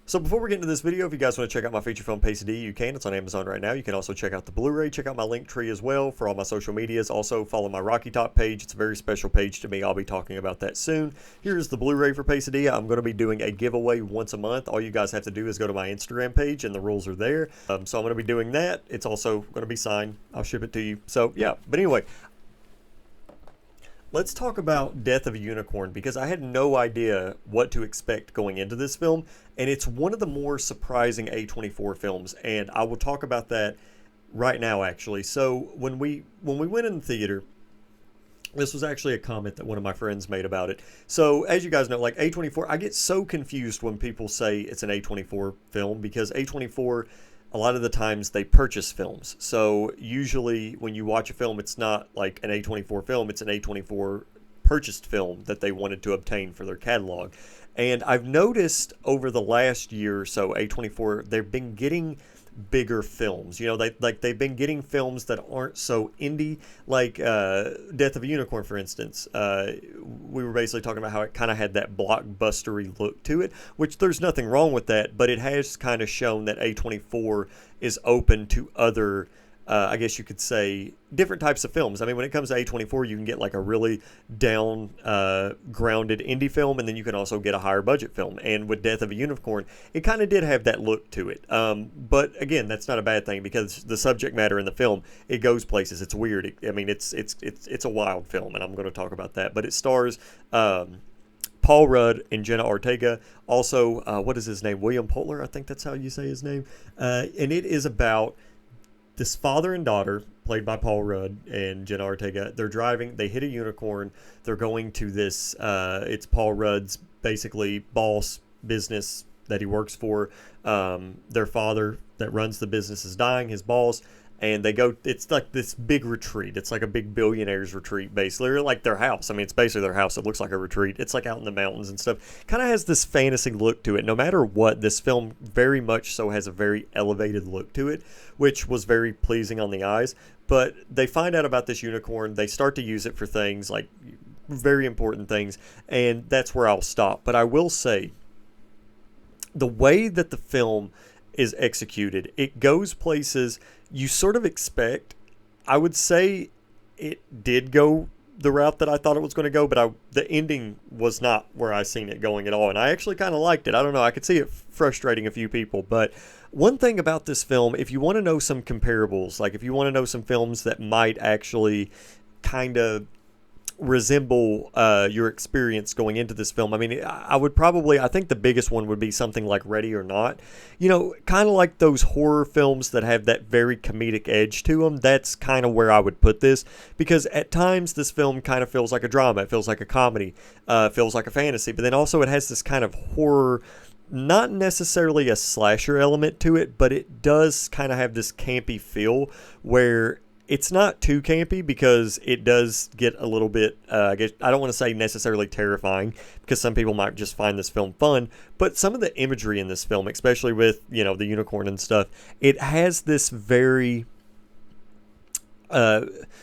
So before we get into this video, if you guys want to check out my feature film Pace D, you can. It's on Amazon right now. You can also check out the Blu-ray. Check out my link tree as well for all my social medias. Also follow my Rocky Top page. It's a very special page to me. I'll be talking about that soon. Here's the Blu-ray for Pace D. I'm going to be doing a giveaway once a month. All you guys have to do is go to my Instagram page and the rules are there. So I'm going to be doing that. It's also going to be signed. I'll ship it to you. So yeah, but anyway, let's talk about Death of a Unicorn, because I had no idea what to expect going into this film, and it's one of the more surprising A24 films, and I will talk about that right now actually. So when we went in the theater, this was actually a comment that one of my friends made about it. So as you guys know, like A24, I get so confused when people say it's an A24 film, because A24, a lot of the times they purchase films. So usually when you watch a film, it's not like an A24 film, it's an A24 purchased film that they wanted to obtain for their catalog. And I've noticed over the last year or so, A24, they've been getting bigger films. You know, they've been getting films that aren't so indie, like Death of a Unicorn, for instance. We were basically talking about how it kind of had that blockbustery look to it, which there's nothing wrong with that, but it has kind of shown that A24 is open to other, I guess you could say, different types of films. I mean, when it comes to A24, you can get like a really down, grounded indie film, and then you can also get a higher budget film. And with Death of a Unicorn, it kind of did have that look to it. But again, that's not a bad thing, because the subject matter in the film, it goes places. It's weird. I mean, it's a wild film, and I'm going to talk about that. But it stars Paul Rudd and Jenna Ortega. Also, what is his name? William Poulter, I think that's how you say his name. And it is about this father and daughter, played by Paul Rudd and Jenna Ortega. They're driving, they hit a unicorn. They're going to this, it's Paul Rudd's basically boss business that he works for. Their father that runs the business is dying, his boss. And they go, it's like this big retreat. It's like a big billionaire's retreat, basically. Or like their house. I mean, it's basically their house. It looks like a retreat. It's like out in the mountains and stuff. Kind of has this fantasy look to it. No matter what, this film very much so has a very elevated look to it, which was very pleasing on the eyes. But they find out about this unicorn. They start to use it for things, like very important things. And that's where I'll stop. But I will say, the way that the film is executed, it goes places you sort of expect. I would say it did go the route that I thought it was going to go, but the ending was not where I seen it going at all, and I actually kind of liked it. I don't know, I could see it frustrating a few people, but one thing about this film, if you want to know some comparables, like if you want to know some films that might actually kind of resemble your experience going into this film, I mean, I think the biggest one would be something like Ready or Not. You know, kind of like those horror films that have that very comedic edge to them. That's kind of where I would put this, because at times this film kind of feels like a drama. It feels like a comedy. Feels like a fantasy. But then also it has this kind of horror, not necessarily a slasher element to it, but it does kind of have this campy feel where it's not too campy, because it does get a little bit, I guess, I don't want to say necessarily terrifying, because some people might just find this film fun, but some of the imagery in this film, especially with, you know, the unicorn and stuff, it has this very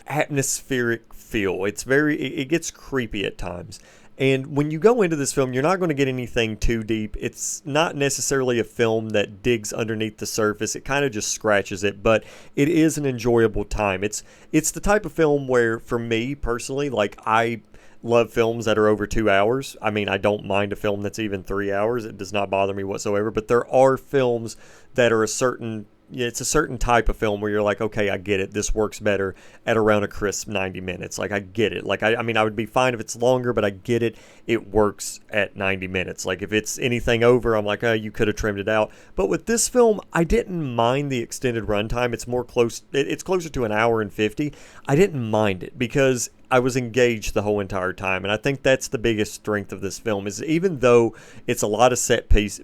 atmospheric feel. It gets creepy at times. And when you go into this film, you're not going to get anything too deep. It's not necessarily a film that digs underneath the surface. It kind of just scratches it, but it is an enjoyable time. It's the type of film where, for me personally, like, I love films that are over 2 hours. I mean, I don't mind a film that's even 3 hours. It does not bother me whatsoever, but there are films that are it's a certain type of film where you're like, okay, I get it. This works better at around a crisp 90 minutes. Like, I get it. Like, I mean, I would be fine if it's longer, but I get it. It works at 90 minutes. Like, if it's anything over, I'm like, oh, you could have trimmed it out. But with this film, I didn't mind the extended runtime. It's closer to an hour and 50. I didn't mind it, because I was engaged the whole entire time. And I think that's the biggest strength of this film, is even though it's a lot of set pieces,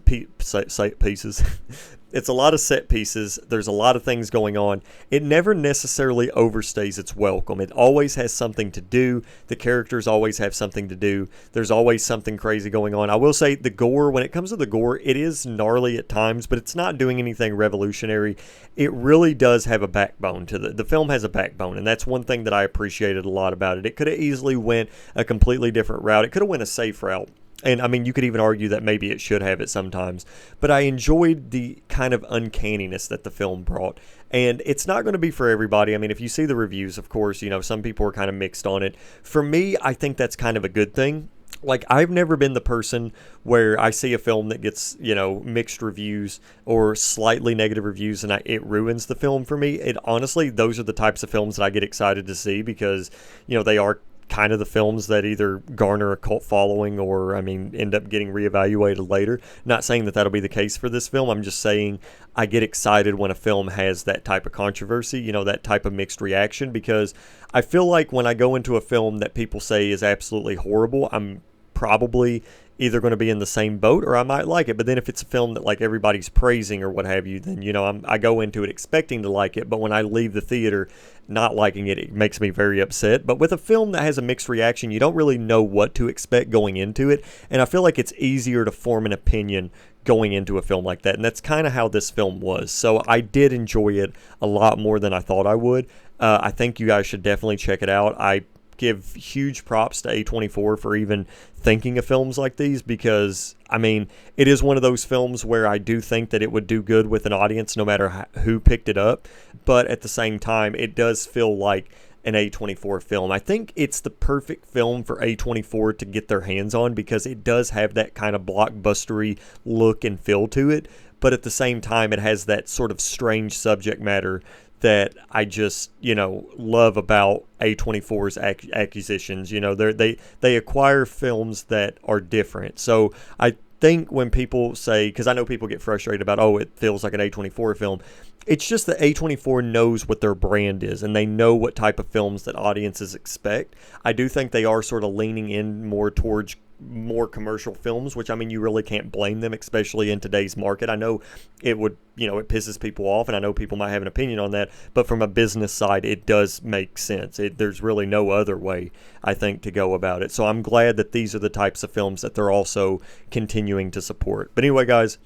it's a lot of set pieces, there's a lot of things going on, it never necessarily overstays its welcome. It always has something to do. The characters always have something to do. There's always something crazy going on. I will say the gore, when it comes to the gore, it is gnarly at times, but it's not doing anything revolutionary. It really does have a backbone to the film has a backbone, and that's one thing that I appreciated a lot about it. It could have easily went a completely different route. It could have went a safe route. And I mean, you could even argue that maybe it should have it sometimes. But I enjoyed the kind of uncanniness that the film brought. And it's not going to be for everybody. I mean, if you see the reviews, of course, some people are kind of mixed on it. For me, I think that's kind of a good thing. Like, I've never been the person where I see a film that gets, mixed reviews or slightly negative reviews, and it ruins the film for me. It honestly, those are the types of films that I get excited to see because, they are kind of the films that either garner a cult following or, end up getting reevaluated later. Not saying that that'll be the case for this film. I'm just saying I get excited when a film has that type of controversy, that type of mixed reaction, because I feel like when I go into a film that people say is absolutely horrible, I'm probably either going to be in the same boat or I might like it. But then if it's a film that like everybody's praising or what have you, then I go into it expecting to like it, but when I leave the theater not liking it, it makes me very upset. But with a film that has a mixed reaction, you don't really know what to expect going into it, and I feel like it's easier to form an opinion going into a film like that, and that's kind of how this film was. So I did enjoy it a lot more than I thought I would. I think you guys should definitely check it out. I give huge props to A24 for even thinking of films like these, because it is one of those films where I do think that it would do good with an audience no matter who picked it up, but at the same time it does feel like an A24 film. I think it's the perfect film for A24 to get their hands on because it does have that kind of blockbustery look and feel to it, but at the same time it has that sort of strange subject matter that I just, love about A24's acquisitions. They acquire films that are different. So I think when people say, because I know people get frustrated about, it feels like an A24 film, it's just that A24 knows what their brand is and they know what type of films that audiences expect. I do think they are sort of leaning in more towards more commercial films, which you really can't blame them, especially in today's market. I know it would, it pisses people off, and I know people might have an opinion on that, but from a business side, it does make sense. There's really no other way, I think, to go about it. So I'm glad that these are the types of films that they're also continuing to support. But anyway, guys,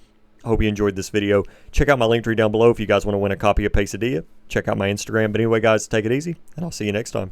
I hope you enjoyed this video. Check out my link tree down below if you guys want to win a copy of Pesadilla. Check out my Instagram. But anyway, guys, take it easy, and I'll see you next time.